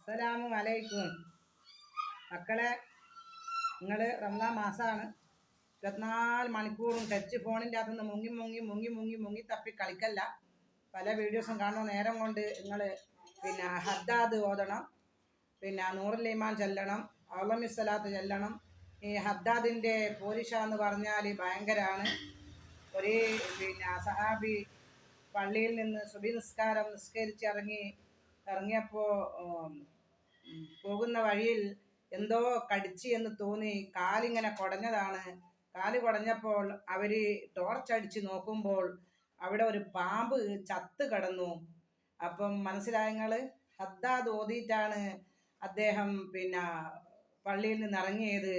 അസ്സലാമു അലൈക്കും മക്കളെ. നിങ്ങൾ റമദാൻ മാസമാണ്. 24 മണിക്കൂറും ടച്ച് ഫോണിൻ്റെ അകത്തുനിന്ന് മുങ്ങി മുങ്ങി മുങ്ങി മുങ്ങി മുങ്ങി തപ്പി കളിക്കല്ല. പല വീഡിയോസും കാണുന്ന നേരം കൊണ്ട് നിങ്ങൾ ഹദ്ദാദ് ഓതണം, നൂറുൽ ഈമാൻ ചെല്ലണം, അളമിസ്സലാത്ത് ചെല്ലണം. ഈ ഹദ്ദാദിൻ്റെ പോരിഷ എന്ന് പറഞ്ഞാൽ ഭയങ്കരമാണ്. ഒരു സഹാബി പള്ളിയിൽ നിന്ന് സുബഹി നിസ്കാരം ഇറങ്ങിയപ്പോൾ പോകുന്ന വഴിയിൽ എന്തോ കടിച്ച് എന്ന് തോന്നി കാലിങ്ങനെ കുടഞ്ഞതാണ്. കാല് കുടഞ്ഞപ്പോൾ അവർ ടോർച്ചടിച്ച് നോക്കുമ്പോൾ അവിടെ ഒരു പാമ്പ് ചത്ത് കിടന്നു. അപ്പം മനസ്സിലായങ്ങൾ ഹദ്ദാദ് ഓതിയിട്ടാണ് അദ്ദേഹം പള്ളിയിൽ നിന്ന് ഇറങ്ങിയത്.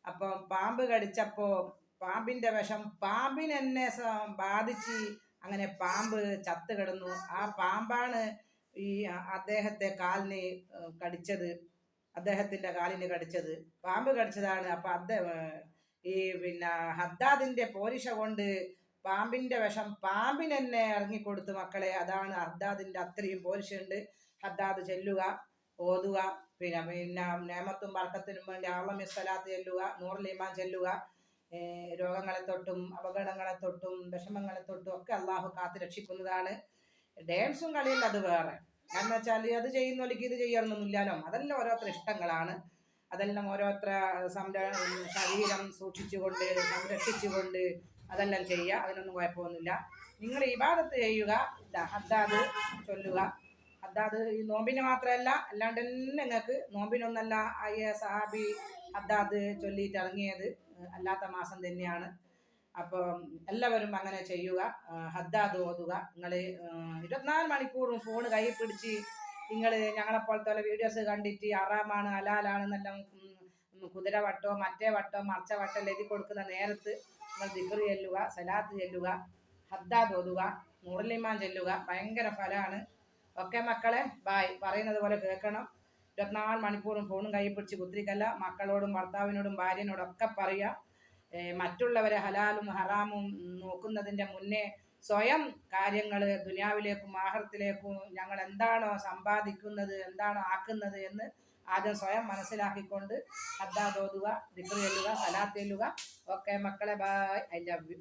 അപ്പം പാമ്പ് കടിച്ചപ്പോൾ പാമ്പിൻ്റെ വിഷം പാമ്പിനെന്നെ ബാധിച്ച് അങ്ങനെ പാമ്പ് ചത്ത് കിടന്നു. ആ പാമ്പാണ് ഈ അദ്ദേഹത്തിൻ്റെ കാലിന് കടിച്ചത്. പാമ്പ് കടിച്ചതാണ്. അപ്പം ഈ ഹദ്ദാദിൻ്റെ പോരിഷ കൊണ്ട് പാമ്പിൻ്റെ വിഷം പാമ്പിനെന്നെ ഇറങ്ങിക്കൊടുത്തു മക്കളെ. അതാണ് ഹദ്ദാദിൻ്റെ അത്രയും പോരിഷയുണ്ട്. ഹദ്ദാദ് ചെല്ലുക, ഓതുക, നേമത്തും ബർക്കത്തിനും വേണ്ടി അളമിസ്സലാത്ത് ചെല്ലുക, നൂറുൽ ഈമാൻ ചെല്ലുക. രോഗങ്ങളെ തൊട്ടും അപകടങ്ങളെ തൊട്ടും വിഷമങ്ങളെ തൊട്ടും ഒക്കെ അള്ളാഹു കാത്ത് രക്ഷിക്കുന്നതാണ്. ഡാൻസും കളിയും അത് വേറെ. കാരണം വെച്ചാൽ അത് ചെയ്യുന്നവർക്ക് ഇത് ചെയ്യണമെന്നൊന്നുമില്ലല്ലോ. അതെല്ലാം ഓരോരുത്തർ ഇഷ്ടങ്ങളാണ്. അതെല്ലാം ഓരോരുത്തര ശരീരം സൂക്ഷിച്ചുകൊണ്ട് സംരക്ഷിച്ചുകൊണ്ട് അതെല്ലാം ചെയ്യുക. അതിനൊന്നും കുഴപ്പമൊന്നുമില്ല. നിങ്ങൾ ഇബാദത്ത് ചെയ്യുക, ഹദ്ദാദ് ചൊല്ലുക. ഹദ്ദാദ് ഈ നോമ്പിന് മാത്രമല്ല, അല്ലാണ്ട് തന്നെ നിങ്ങൾക്ക് നോമ്പിനൊന്നല്ല സഹാബി ഹദ്ദാദ് ചൊല്ലിയിട്ട് ഇറങ്ങിയത് അല്ലാത്ത മാസം തന്നെയാണ്. അപ്പം എല്ലാവരും അങ്ങനെ ചെയ്യുക, ഹദ്ദാദ് ഓതുക. നിങ്ങൾ 24 മണിക്കൂറും ഫോൺ കയ്യിൽ പിടിച്ച് നിങ്ങൾ ഞങ്ങളെപ്പോലത്തെ വീഡിയോസ് കണ്ടിട്ട് ഹറാമാണ് ഹലാലാണെന്നെല്ലാം കുതിര വട്ടോ മറ്റേ വട്ടോ മറച്ച വട്ടം എഴുതി കൊടുക്കുന്ന നേരത്ത് നിങ്ങൾ ദിക്ർ ചെല്ലുക, സലാത്ത് ചെല്ലുക, ഹദ്ദാദ് ഓതുക, നൂറുൽ ഈമാൻ ചെല്ലുക. ഭയങ്കര ഫലമാണ്. ഓക്കെ മക്കളെ, ബായ്. പറയുന്നത് പോലെ കേൾക്കണം. 24 മണിക്കൂറും ഫോണും കയ്യിൽ പിടിച്ച് കുത്തിരിക്കല്ല. മക്കളോടും ഭർത്താവിനോടും ഭാര്യനോടും ഒക്കെ പറയുക. മറ്റുള്ളവരെ ഹലാലും ഹറാമും നോക്കുന്നതിൻ്റെ മുന്നേ സ്വയം കാര്യങ്ങൾ ദുനിയാവിലേക്കും ആഖിറത്തിലേക്കും ഞങ്ങൾ എന്താണോ സമ്പാദിക്കുന്നത്, എന്താണോ ആക്കുന്നത് എന്ന് ആദ്യം സ്വയം മനസ്സിലാക്കിക്കൊണ്ട് ഹദ്ദാദ് ഓതുക, ദിക്ർ ചെല്ലുക, സലാത്ത് ചെല്ലുക. ഓക്കെ മക്കളെ, ബൈ. I love you.